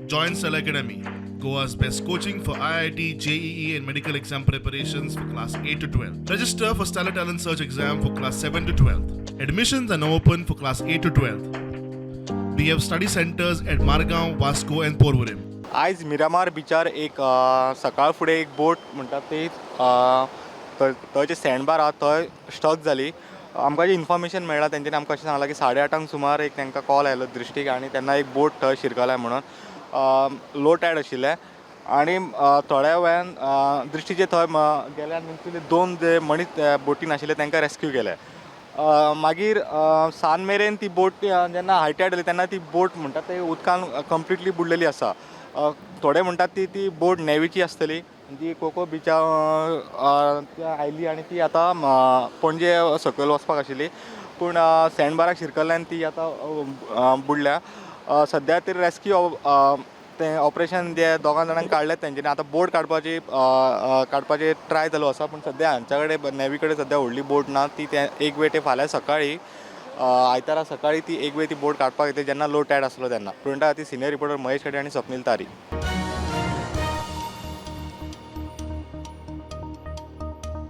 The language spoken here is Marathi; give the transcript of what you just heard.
Join Cell Academy, Goa's best coaching for IIT, JEE, and medical exam preparations for class 8 to 12. Register for Stellar Talent Search exam for class 7 to 12. Admissions are now open for class 8 to 12. We have study centers at Margao, Vasco, and Porvorim. आयज मिरामार बिचार एक सकाळ फुडें एक बोट म्हणटा ती थंयचे सँडबार आहा थंय स्टक जाली. आमकां जी इन्फॉर्मेशन मेळ्ळा तेंच्यांनी आमकां अशें सांगलां की 8:30 सुमार एक तांकां कॉल आयलो दृश्टीक आनी तेन्ना एक बोट थंय शिरकल्या म्हणून लो टायड आशिल्लें आनी थोड्या वेळान दृश्टीचे थंय गेले आनी तेंचुले 2 जे मनीस बोटीन आशिल्ले तांकां रेस्क्यू केले. मागीर सान मेरेन ती बोट जेन्ना हाय टायड जाली तेन्ना ती बोट म्हणटा ती उदकान कंप्लिटली बुडलेली आसा. थोडे म्हणटात ती बोट नेवीची आसतली ती कोको बिचा आयली आनी ती आतां पणजे सकयल वचपाक आशिल्ली पूण सँडबाराक शिरकल्ल्यान ती आतां बुडल्या. सद्या तरी रेस्क्यू तें ऑपरेशन जे 2 जाणांक काडलें तेंच्यांनी आतां बोट काडपाचे ट्राय चालू आसा पूण सद्या हांच्या कडेन नेवी कडेन सद्या व्हडली बोट ना. ती एक वेळ ते फाल्यां सकाळीं आयतारा सकाळीं ती एक वेळ ती बोट काडपाक येतली जेन्ना लो टायड आसलो तेन्ना. प्रिंटा खातीर सिनियर रिपोर्टर महेश खडे आनी स्वप्नील तारी.